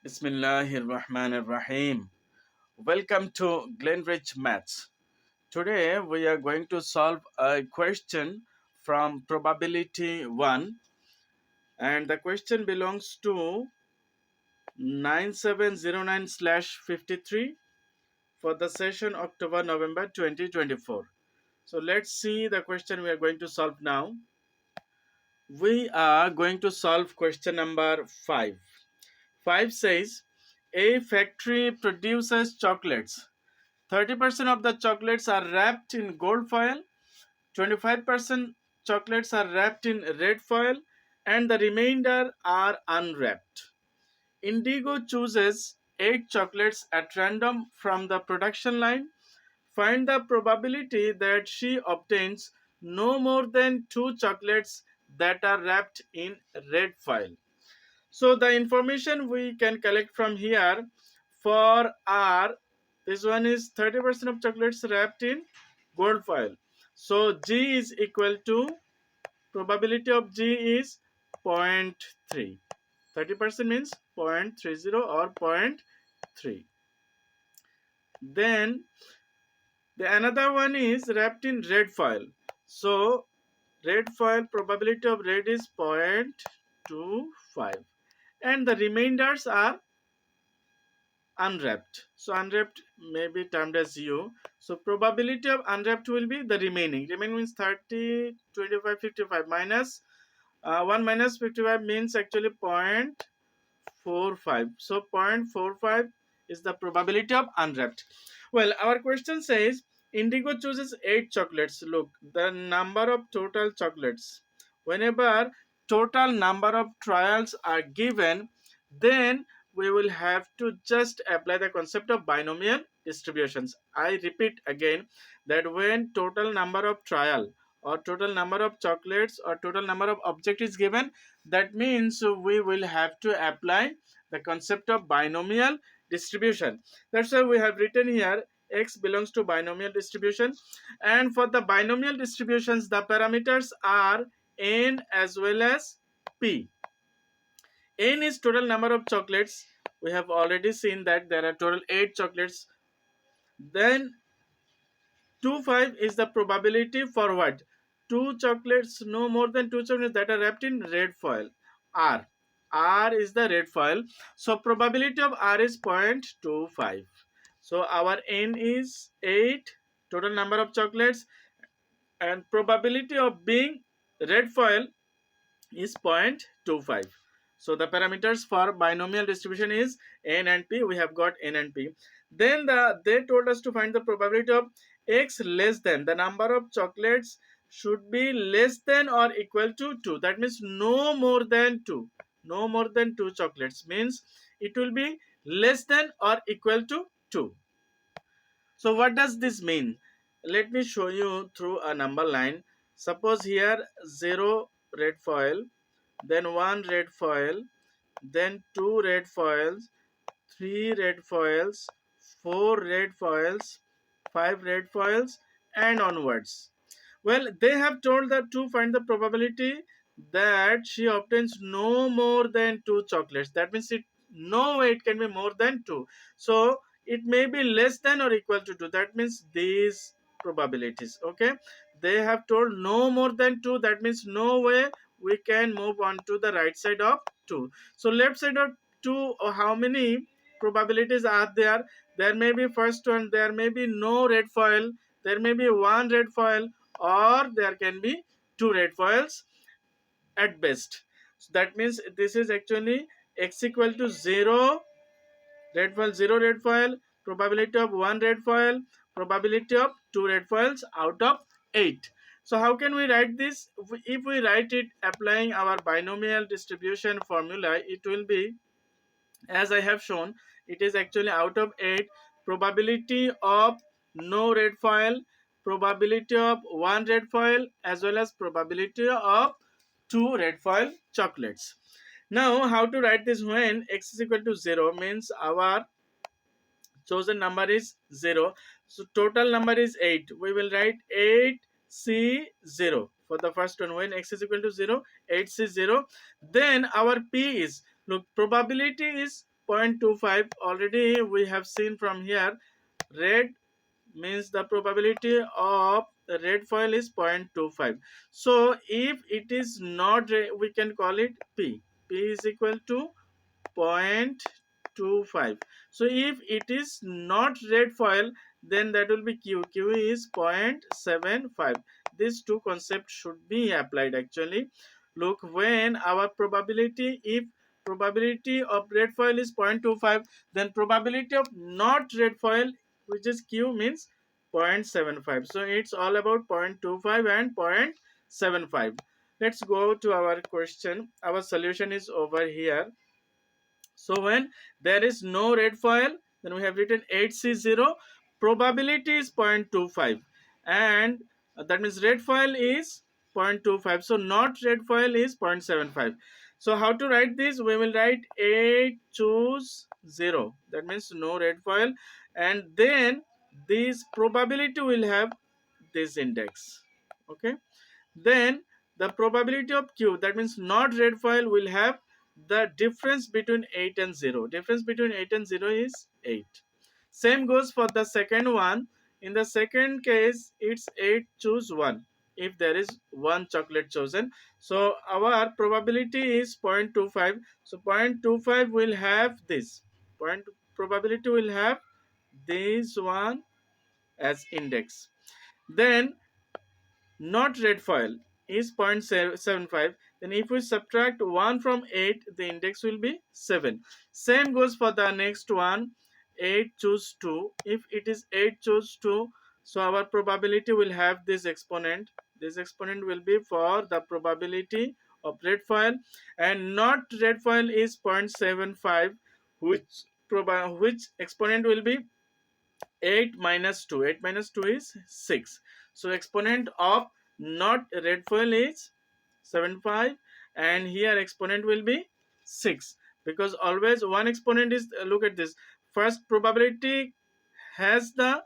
Bismillahirrahmanirrahim. Welcome to Glenridge Maths. Today we are going to solve a question from probability 1, and the question belongs to 9709/53 for the session October November 2024. So let's see the question we are going to solve now. We are going to solve question number 5. 5 says a factory produces chocolates. 30% of the chocolates are wrapped in gold foil, 25% chocolates are wrapped in red foil, and the remainder are unwrapped. Indigo chooses 8 chocolates at random from the production line. Find the probability that she obtains no more than 2 chocolates that are wrapped in red foil. So the information we can collect from here for R, this one is 30% of chocolates wrapped in gold foil. So G is equal to, probability of G is 0.3. 30% means 0.30 or zero point 0.3. Then the another one is wrapped in red foil. So red foil, probability of red is 0.25, and the remainders are unwrapped. So unwrapped may be termed as U. So probability of unwrapped will be the remaining. Remaining means 30, 25, 55 minus 1 minus 55 means actually 0.45. So 0.45 is the probability of unwrapped. Well, our question says Indigo chooses 8 chocolates. Look, the number of total chocolates. Whenever total number of trials are given, then we will have to just apply the concept of binomial distributions. I repeat again that when total number of trial or total number of chocolates or total number of object is given, that means we will have to apply the concept of binomial distribution. That's why we have written here x belongs to binomial distribution, and for the binomial distributions the parameters are n as well as p. N is total number of chocolates. We have already seen that there are total 8 chocolates. Then 25 is the probability for what? 2 chocolates, no more than 2 chocolates that are wrapped in red foil. R. R is the red foil. So probability of R is 0.25. So our N is 8, total number of chocolates, and probability of being red foil is 0.25. So the parameters for binomial distribution is n and p. We have got n and p. Then they told us to find the probability of x less than, the number of chocolates should be less than or equal to 2. That means no more than 2. No more than 2 chocolates means it will be less than or equal to 2. So what does this mean? Let me show you through a number line. Suppose here 0 red foil, then 1 red foil, then 2 red foils, 3 red foils, 4 red foils, 5 red foils, and onwards. Well, they have told that to find the probability that she obtains no more than 2 chocolates. That means no way it can be more than 2. So it may be less than or equal to 2. That means these probabilities. Okay, they have told no more than 2. That means no way we can move on to the right side of 2. So left side of 2, how many probabilities are there? There may be first one, there may be no red foil, there may be 1 red foil, or there can be 2 red foils at best. So that means this is actually x equal to 0 red foil, 0 red foil, probability of 1 red foil, probability of 2 red foils out of 8. So how can we write this? If we write it applying our binomial distribution formula, it will be, as I have shown, it is actually out of 8, probability of no red foil, probability of 1 red foil, as well as probability of 2 red foil chocolates. Now how to write this? When x is equal to 0 means our chosen number is 0, so total number is 8. We will write 8c0 for the first one. When x is equal to 0, 8c0. Then our p is, look, probability is 0.25, already we have seen from here, red means the probability of the red foil is 0.25. So if it is not we can call it p. P is equal to 0.25. So if it is not red foil, then that will be q. Q is 0.75. These two concepts should be applied actually. Look, when our probability, if probability of red foil is 0.25, then probability of not red foil, which is q, means 0.75. So it's all about 0.25 and 0.75. Let's go to our question. Our solution is over here. So when there is no red foil, then we have written 8C0, probability is 0.25, and that means red foil is 0.25. So not red foil is 0.75. So how to write this? We will write 8 choose 0. That means no red foil, and then this probability will have this index. Okay. Then the probability of q, that means not red foil, will have the difference between 8 and 0. Difference between 8 and 0 is 8. Same goes for the second one. In the second case, it's 8 choose 1 if there is one chocolate chosen. So our probability is 0.25. So 0.25 will have this. Point probability will have this one as index. Then not red foil is 0.75. Then if we subtract 1 from 8, the index will be 7. Same goes for the next one, 8 choose 2. If it is 8 choose 2, so our probability will have this exponent. This exponent will be for the probability of red foil, and not red foil is 0.75, which exponent will be 8 minus 2. 8 minus 2 is 6. So exponent of not red foil is 75, and here exponent will be 6, because always one exponent is, look at this, first probability has the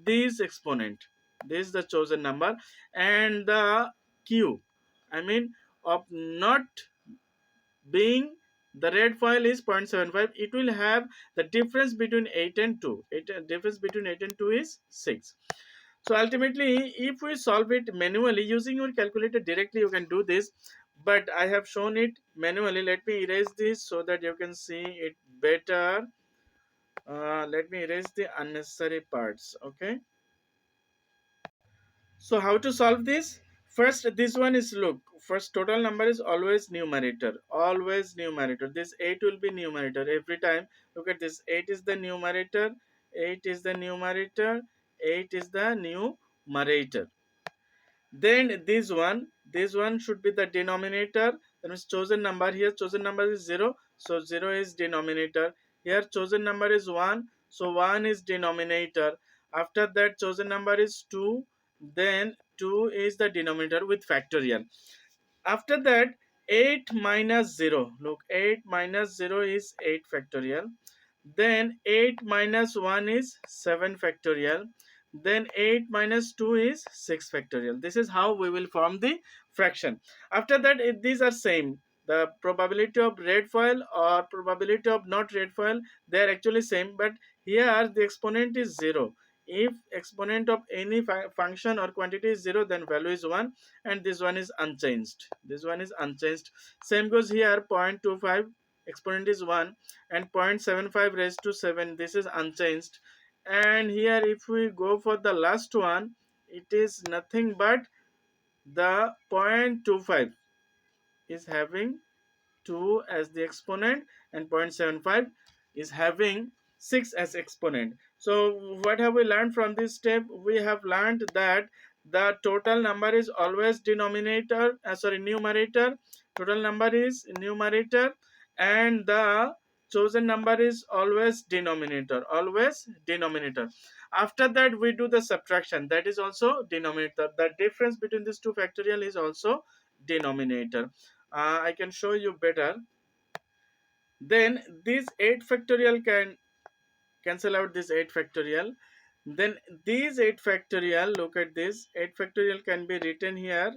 this exponent, this is the chosen number, and the q, I mean, of not being the red foil is 0.75, it will have the difference between 8 and 2. Difference between 8 and 2 is 6. So ultimately, if we solve it manually using your calculator directly, you can do this, but I have shown it manually. Let me erase this so that you can see it better. Let me erase the unnecessary parts. Okay, so how to solve this? First, this one is, look, first total number is always numerator. Always numerator. This 8 will be numerator every time. Look at this. 8 is the numerator. 8 is the numerator. 8 is the numerator. Then this one should be the denominator. That means chosen number. Here chosen number is 0. So 0 is denominator. Here chosen number is 1. So 1 is denominator. After that chosen number is 2. Then 2 is the denominator with factorial. After that 8 minus 0. Look, 8 minus 0 is 8 factorial. Then 8 minus 1 is 7 factorial. Then 8 minus 2 is 6 factorial. This is how we will form the fraction. After that, these are same. The probability of red foil or probability of not red foil, they are actually same, but here the exponent is 0. If exponent of any function or quantity is 0, then value is 1, and this one is unchanged. This one is unchanged. Same goes here, 0.25, exponent is 1, and 0.75 raised to 7, this is unchanged. And here if we go for the last one, it is nothing but the 0.25 is having 2 as the exponent, and 0.75 is having 6 as exponent. So what have we learned from this step? We have learned that the total number is always denominator, numerator. Total number is numerator, and the chosen number is always denominator. Always denominator. After that we do the subtraction, that is also denominator. The difference between these two factorial is also denominator. I can show you better. Then this 8 factorial can cancel out this 8 factorial. Then these 8 factorial, look at this, 8 factorial can be written here.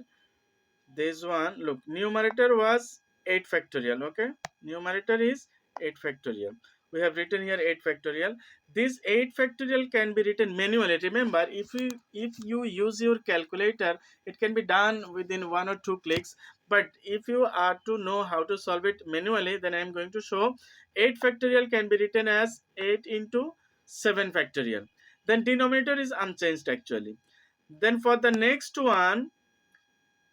This one, look, numerator was 8 factorial. Okay, numerator is 8 factorial. We have written here 8 factorial. This 8 factorial can be written manually. Remember, if you use your calculator, it can be done within 1 or 2 clicks. But if you are to know how to solve it manually, then I am going to show 8 factorial can be written as 8 into 7 factorial. Then denominator is unchanged actually. Then for the next one,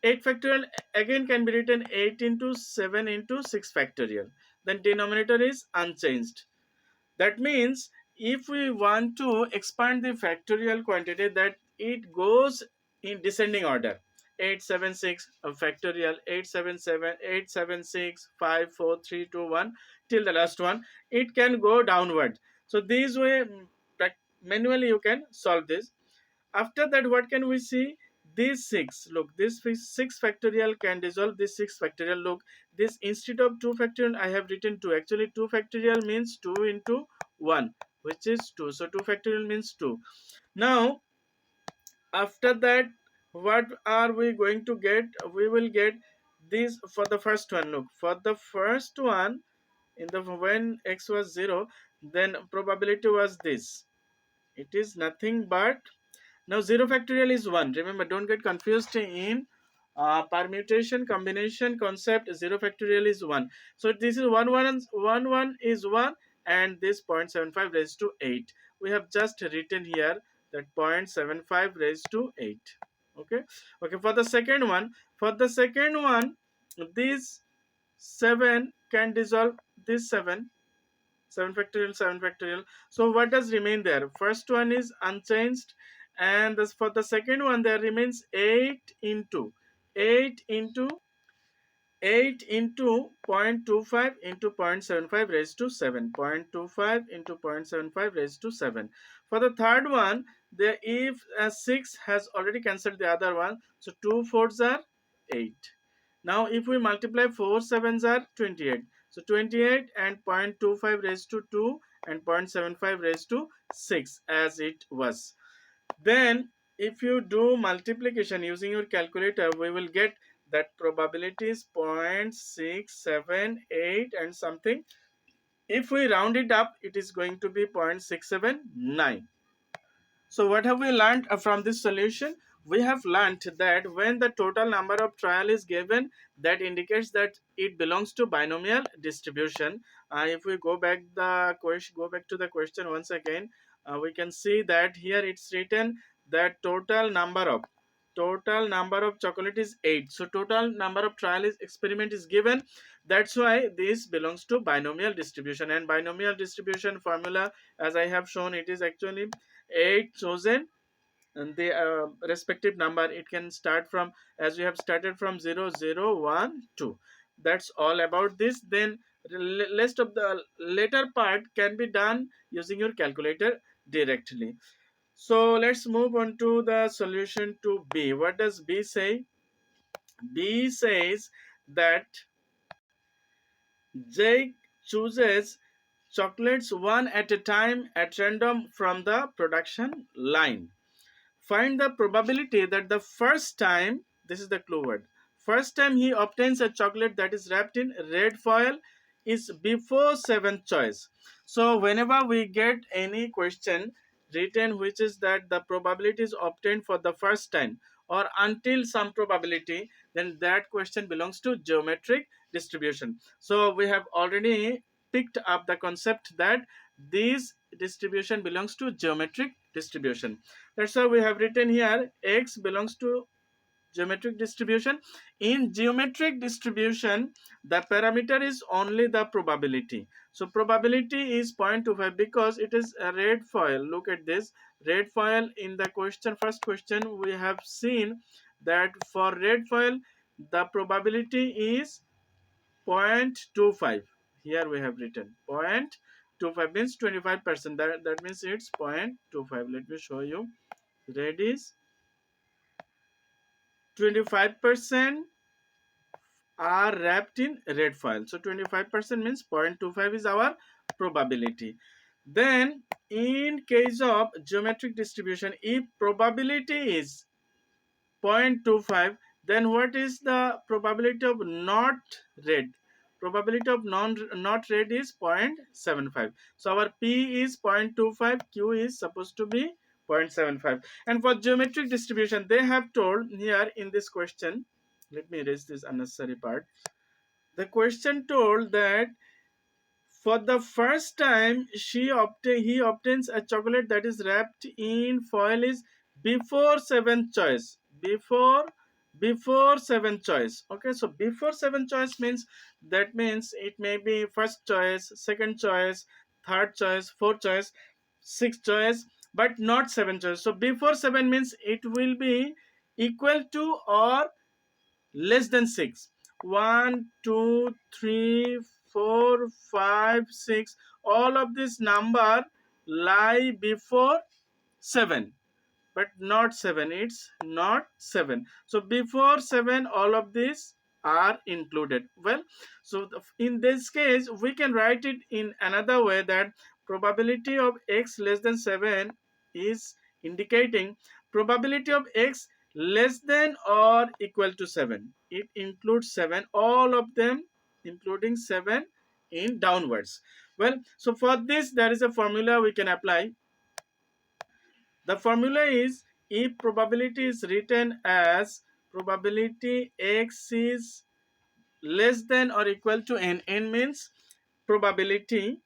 8 factorial again can be written 8 into 7 into 6 factorial. Then denominator is unchanged. That means if we want to expand the factorial quantity, that it goes in descending order. 876 factorial, 877, 876, 5, 4, 3, 2, 1 till the last one. It can go downward. So this way manually you can solve this. After that, what can we see? This 6, look, this 6 factorial can dissolve this 6 factorial. Look, this instead of 2 factorial I have written 2. Actually 2 factorial means 2 into 1, which is 2. So 2 factorial means 2. Now after that, what are we going to get? We will get this for the first one. Look, for the first one, in the when x was 0, then probability was this. It is nothing but, now 0 factorial is 1. Remember, don't get confused in permutation combination concept. 0 factorial is 1. So this is 1 1 and 1 1 is 1, and this 0.75 raised to 8. We have just written here that 0.75 raised to 8. Okay. Okay. For the second one, this 7 can dissolve this 7. 7 factorial, 7 factorial. So what does remain there? First one is unchanged, and this, for the second one there remains 8 into 8 into 0.25 into 0.75 raised to 7. 0.25 into 0.75 raised to 7. For the third one, there if 6 has already cancelled the other one, so 2 fours are 8. Now if we multiply 4 sevens are 28. So 28 and 0.25 raised to 2 and 0.75 raised to 6 as it was. Then if you do multiplication using your calculator, we will get that probability is 0.678 and something. If we round it up, it is going to be 0.679. So what have we learned from this solution? We have learned that when the total number of trial is given, that indicates that it belongs to binomial distribution. If we go back to the question once again, we can see that here it's written that total number of chocolate is 8. So total number of trial is experiment is given. That's why this belongs to binomial distribution, and binomial distribution formula, as I have shown, it is actually 8 chosen and the respective number. It can start from, as we have started from 0 0 1 2. That's all about this. Then the rest of the later part can be done using your calculator directly. So let's move on to the solution to B. What does B say? B says that Jake chooses chocolates one at a time at random from the production line. Find the probability that the first time, this is the clue word, first time he obtains a chocolate that is wrapped in red foil is before seventh choice. So whenever we get any question written which is that the probability is obtained for the first time or until some probability, then that question belongs to geometric distribution. So we have already picked up the concept that this distribution belongs to geometric distribution. That's why we have written here x belongs to geometric distribution. In geometric distribution, the parameter is only the probability. So probability is 0.25 because it is a red foil. Look at this red foil. In the question, first question, we have seen that for red foil the probability is 0.25. Here we have written 0.25 means 25%. That means it's 0.25. Let me show you. Red is 25% are wrapped in red foil. So 25% means 0.25 is our probability. Then in case of geometric distribution, if probability is 0.25, then what is the probability of not red? probability of not red is 0.75. So our P is 0.25, Q is supposed to be 0.75. And for geometric distribution, they have told here in this question, let me erase this unnecessary part. The question told that for the first time he obtains a chocolate that is wrapped in foil is before seventh choice. Before seventh choice. Okay, so before seventh choice means, that means it may be first choice, second choice, third choice, fourth choice, sixth choice, but not seventh choice. So before seven means it will be equal to or less than 6. 1, 2, 3, 4, 5, 6. All of this number lie before 7, but not 7. It's not 7. So before 7, all of these are included. Well, so in this case, we can write it in another way, that probability of x less than 7 is indicating probability of x less than or equal to 7. It includes 7, all of them including 7 in downwards. Well, so for this there is a formula we can apply. The formula is, if probability is written as probability x is less than or equal to n means probability,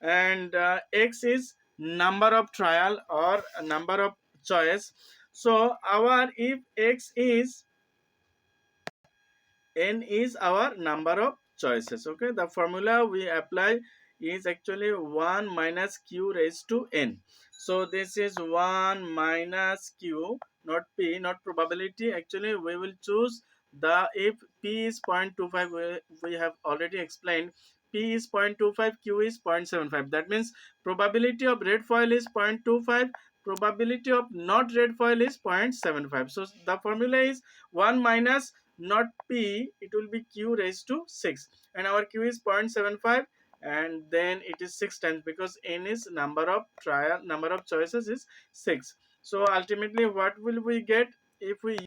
and x is number of trial or number of choice. So our, if x is, n is our number of choices. Okay, the formula we apply is actually 1 minus q raised to n. So this is 1 minus q, not p, not probability. Actually we will choose the, if p is 0.25, we have already explained, p is 0.25, q is 0.75. That means probability of red foil is 0.25, probability of not red foil is 0.75. So the formula is 1 minus not p, it will be q raised to 6, and our q is 0.75, and then it is 6 times, because n is number of trial, number of choices is 6. So ultimately what will we get if we,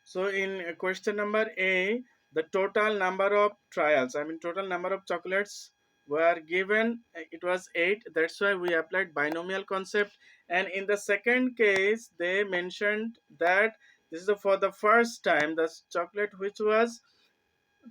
so in question number A, the total number of trials, I mean total number of chocolates were given, it was 8. That's why we applied binomial concept. And in the second case, they mentioned that this is for the first time, the chocolate which was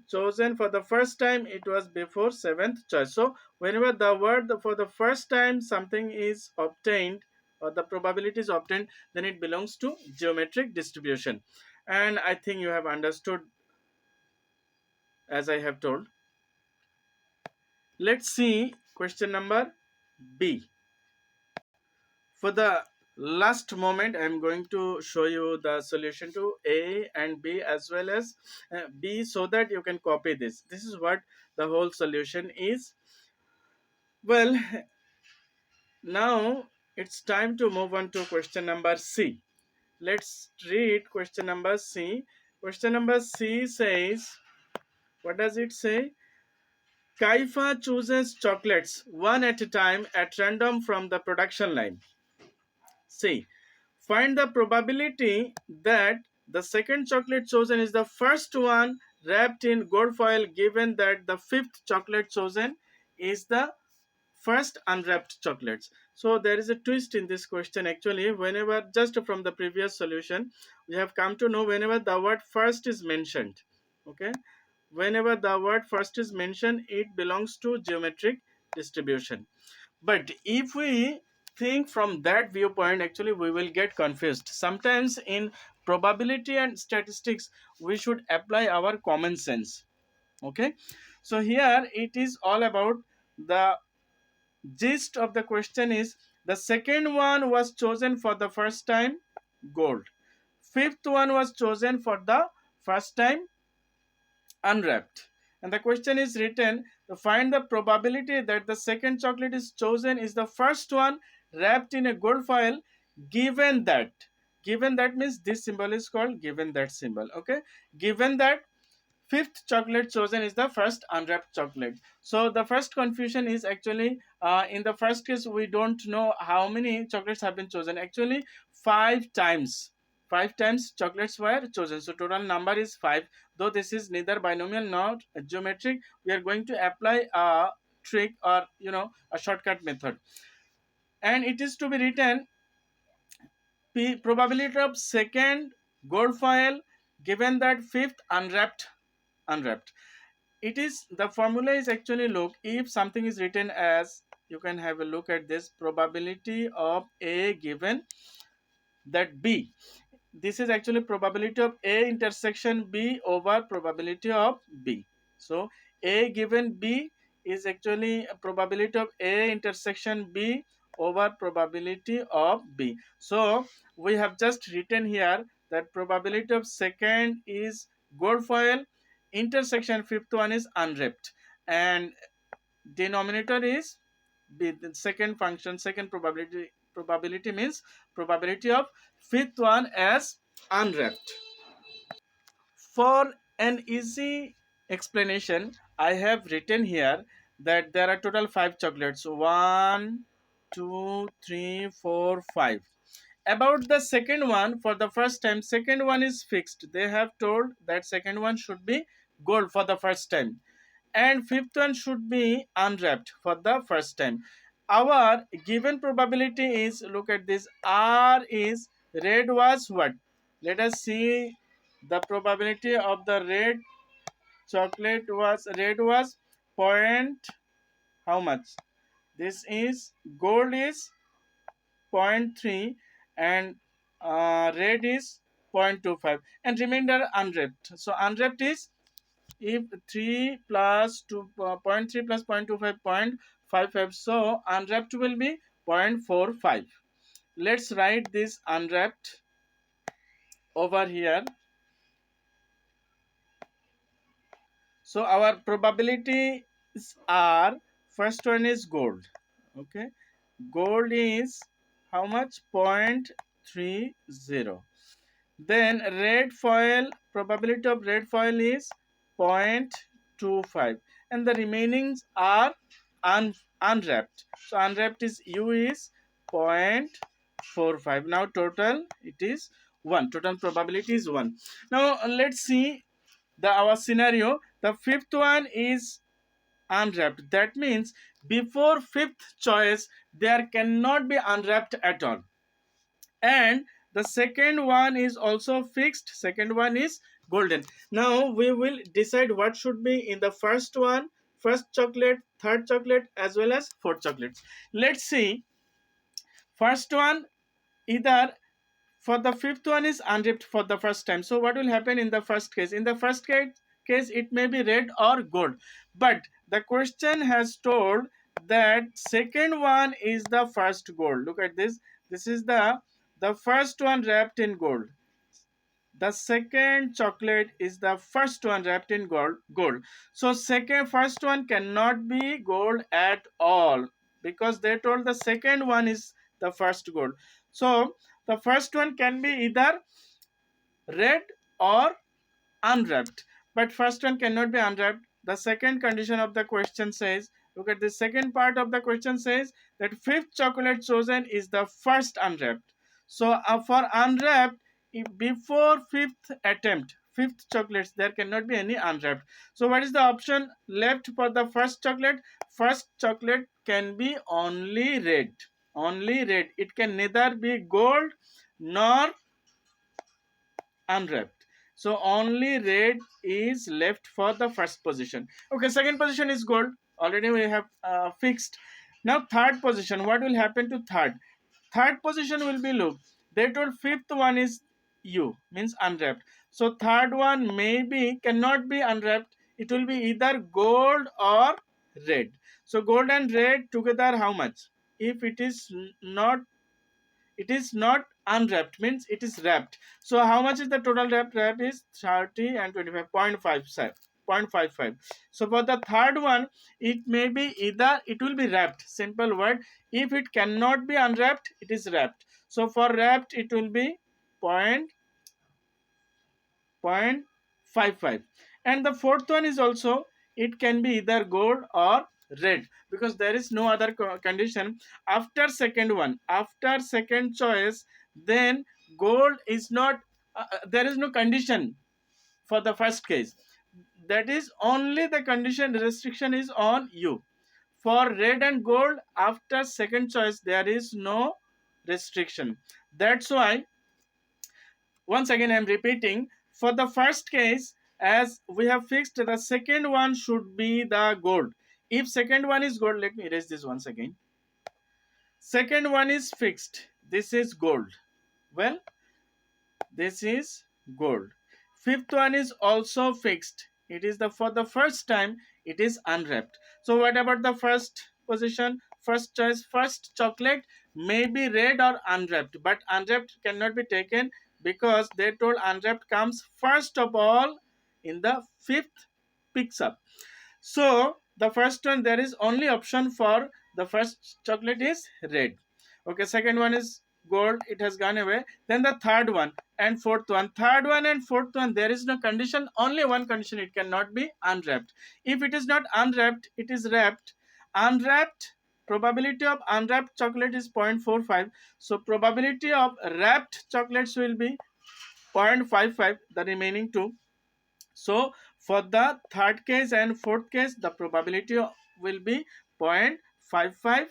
chosen for the first time, it was before seventh choice. So whenever the word for the first time something is obtained, or the probability is obtained, then it belongs to geometric distribution. And I think you have understood as I have told. Let's see question number B. For the last moment, I'm going to show you the solution to A and B as well as B, so that you can copy this. This is what the whole solution is. Well, now it's time to move on to question number C. Let's read question number C. Question number C says, what does it say? Kaifa chooses chocolates one at a time at random from the production line. C. Find the probability that the second chocolate chosen is the first one wrapped in gold foil, given that the fifth chocolate chosen is the first unwrapped chocolates. So there is a twist in this question. Actually, whenever, just from the previous solution, we have come to know, whenever the word first is mentioned, okay, whenever the word first is mentioned, it belongs to geometric distribution. But if we think from that viewpoint, actually we will get confused. Sometimes in probability and statistics, we should apply our common sense. Okay, so here it is all about the gist of the question is the second one was chosen for the first time, gold. Fifth one was chosen for the first time, unwrapped. And the question is written to find the probability that the second chocolate is chosen is the first one wrapped in a gold foil, given that. Given that means this symbol is called given that symbol. Okay. Given that fifth chocolate chosen is the first unwrapped chocolate. So the first confusion is actually in the first case we don't know how many chocolates have been chosen. Actually, five times chocolates were chosen. So total number is 5. Though this is neither binomial nor geometric, we are going to apply a trick or a shortcut method, and it is to be written probability of second gold foil given that fifth unwrapped. It is the formula is actually, look, if something is written as, you can have a look at this, probability of A given that B, this is actually probability of A intersection B over probability of B. So A given B is actually a probability of A intersection B over probability of B. So we have just written here that probability of second is gold foil, intersection fifth one is unwrapped, and denominator is the second function, second probability means probability of fifth one as unwrapped. For an easy explanation, I have written here that there are total 5 chocolates. 1, 2, 3, 4, 5. About the second one, for the first time, second one is fixed. They have told that second one should be gold for the first time, and fifth one should be unwrapped for the first time. Our given probability is, look at this, R is red was what? Let us see the probability of the red was point, how much? This is gold is zero point 0.3, and red is 0.25, and remainder unwrapped. So unwrapped is, if 3 plus 2 0.3 plus 0.25 0.55, so unwrapped will be 0.45. Let's write this unwrapped over here. So our probabilities are, first one is gold. Okay, gold is how much? 0.30. Then red foil, probability of red foil is 0.25, and the remainings are unwrapped. So unwrapped is U is 0.45. Now total it is 1. Total probability is 1. Now let's see our scenario. The fifth one is unwrapped. That means before fifth choice there cannot be unwrapped at all, and the second one is also fixed, second one is golden. Now we will decide what should be in the first one, first chocolate, third chocolate, as well as fourth chocolate. Let's see. First one, either, for the fifth one is unwrapped for the first time. So what will happen in the first case? In the first case it may be red or gold, but the question has told that second one is the first gold. Look at this. This is the first one wrapped in gold. The second chocolate is the first one wrapped in gold. So first one cannot be gold at all, because they told the second one is the first gold. So the first one can be either red or unwrapped, but first one cannot be unwrapped. The second condition of the question says, look at the second part of the question says that fifth chocolate chosen is the first unwrapped. So for unwrapped, before fifth attempt, fifth chocolates, there cannot be any unwrapped. So what is the option left for the first chocolate? First chocolate can be only red. Only red. It can neither be gold nor unwrapped. So only red is left for the first position. Okay, second position is gold. Already we have fixed. Now third position, what will happen to third? Third position will be, look, they told fifth one is U, means unwrapped. So third one maybe cannot be unwrapped. It will be either gold or red. So gold and red together how much? If not it is not unwrapped, means it is wrapped. So how much is the total wrapped? Wrapped is 30 and 25.55. So for the third one, it may be either it will be wrapped, simple word. If it cannot be unwrapped, it is wrapped. So for wrapped it will be 0.55. And the fourth one is also, it can be either gold or red, because there is no other condition after second one. After second choice, then gold is not, there is no condition for the first case. That is only the condition restriction is on you. For red and gold, after second choice there is no restriction. That's why, once again I'm repeating, for the first case, as we have fixed, the second one should be the gold. If second one is gold, let me erase this once again. Second one is fixed, this is gold. Well, this is gold. Fifth one is also fixed, it is the, for the first time it is unwrapped. So what about the first position, first choice? First chocolate may be red or unwrapped, but unwrapped cannot be taken, because they told unwrapped comes first of all in the fifth picks up. So the first one, there is only option for the first chocolate is red. Okay, second one is gold, it has gone away. Then the third one and fourth one. Third one and fourth one, there is no condition, only one condition, it cannot be unwrapped. If it is not unwrapped, it is wrapped. Unwrapped, probability of unwrapped chocolate is 0.45. So probability of wrapped chocolates will be 0.55, the remaining two. So for the third case and fourth case, the probability will be 0.55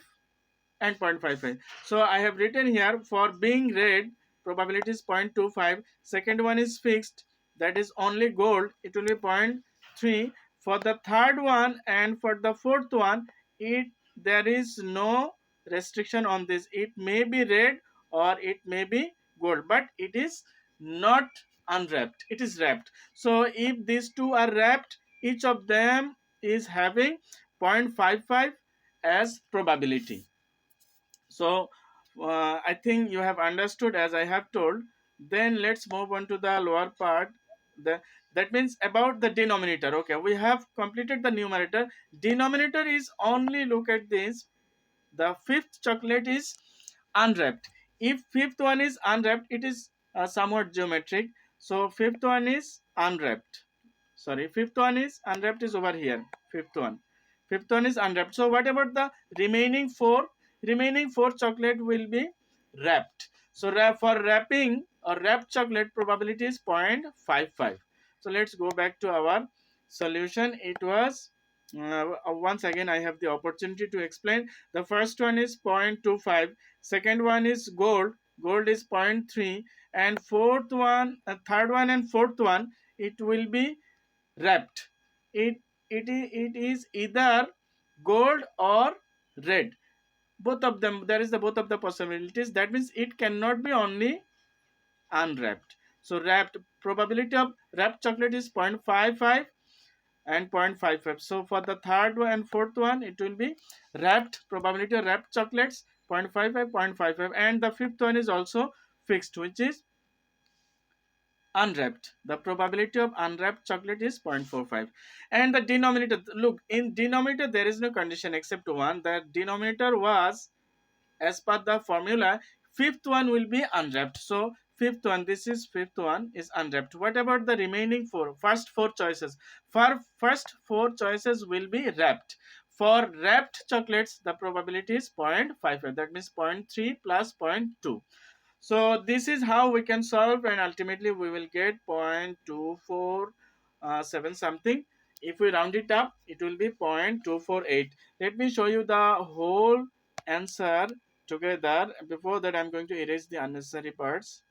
and 0.55. So I have written here, for being red, probability is 0.25. Second one is fixed, that is only gold, it will be 0.3. For the third one and for the fourth one, it, there is no restriction on this. It may be red or it may be gold, but it is not unwrapped, it is wrapped. So if these two are wrapped, each of them is having 0.55 as probability. So I think you have understood as I have told. Then let's move on to the lower part. The, that means about the denominator. Okay, we have completed the numerator. Denominator is only, look at this, the fifth chocolate is unwrapped. If fifth one is unwrapped, it is somewhat geometric. So fifth one is unwrapped. Sorry, fifth one is unwrapped is over here. Fifth one is unwrapped. So what about the remaining four? Remaining four chocolate will be wrapped. So for wrapping or wrapped chocolate, probability is 0.55. So let's go back to our solution. It was once again I have the opportunity to explain. The first one is 0.25. Second one is gold. Gold is 0.3. And fourth one, third one and fourth one, it will be wrapped. It is either gold or red. Both of them, there is the both of the possibilities. That means it cannot be only unwrapped. So wrapped, probability of wrapped chocolate is 0.55 and 0.55. So for the third one and fourth one, it will be wrapped, probability of wrapped chocolates 0.55, 0.55, and the fifth one is also fixed, which is unwrapped. The probability of unwrapped chocolate is 0.45. And the denominator, look, in denominator there is no condition except one. The denominator was, as per the formula, fifth one will be unwrapped. So fifth one, this is fifth one is unwrapped. What about the remaining four? First four choices. For first four choices will be wrapped. For wrapped chocolates, the probability is 0.55. That means 0.3 plus 0.2. So this is how we can solve, and ultimately we will get 0.247 something. If we round it up, it will be 0.248. Let me show you the whole answer together. Before that, I'm going to erase the unnecessary parts.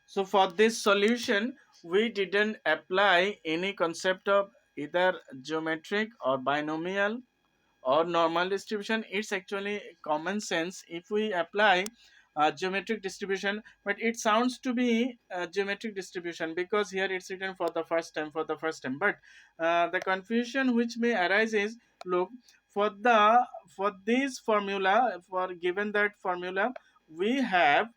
So for this solution, we didn't apply any concept of either geometric or binomial or normal distribution. It's actually common sense if we apply geometric distribution, but it sounds to be geometric distribution because here it's written for the first time, but the confusion which may arise is, look, for this formula, for given that formula, we have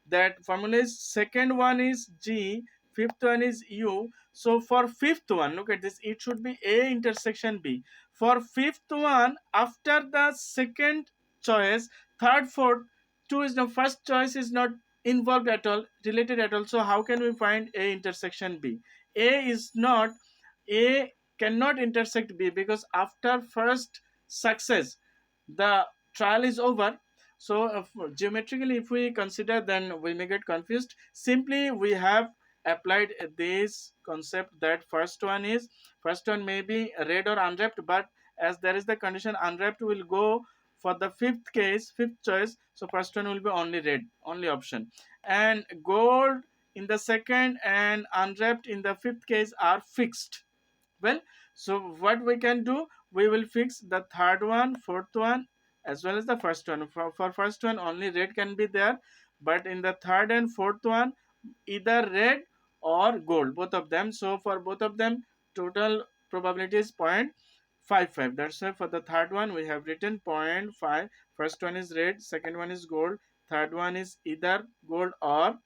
that formula is second one is G, fifth one is U. So for fifth one, look at this, it should be A intersection B. For fifth one, after the second choice, third, fourth, two is the first choice is not involved at all, related at all. So how can we find A intersection B? A is not, A cannot intersect B, because after first success, the trial is over. So geometrically if we consider, then we may get confused. Simply we have applied this concept that first one may be red or unwrapped, but as there is the condition unwrapped will go for the fifth case, fifth choice, so first one will be only red, only option, and gold in the second and unwrapped in the fifth case are fixed. Well, so what we can do, we will fix the third one, fourth one, as well as the first one. For first one only red can be there, but in the third and fourth one either red or gold, both of them. So for both of them total probability is 0.55. That's why for the third one we have written 0.5. First one is red, second one is gold, third one is either gold or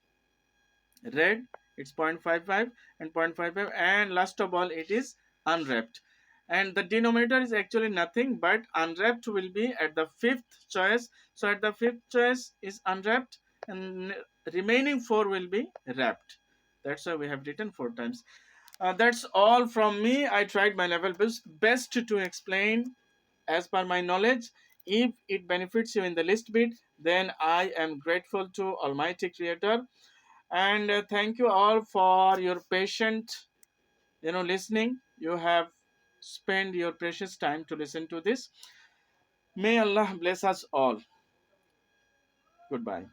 red, it's 0.55 and 0.55, and last of all it is unwrapped, and the denominator is actually nothing but unwrapped will be at the fifth choice. So at the fifth choice is unwrapped, and remaining four will be wrapped. That's why we have written four times. That's all from me. I tried my level best to explain as per my knowledge. If it benefits you in the least bit, then I am grateful to Almighty Creator. And thank you all for your patient, listening. You have spent your precious time to listen to this. May Allah bless us all. Goodbye.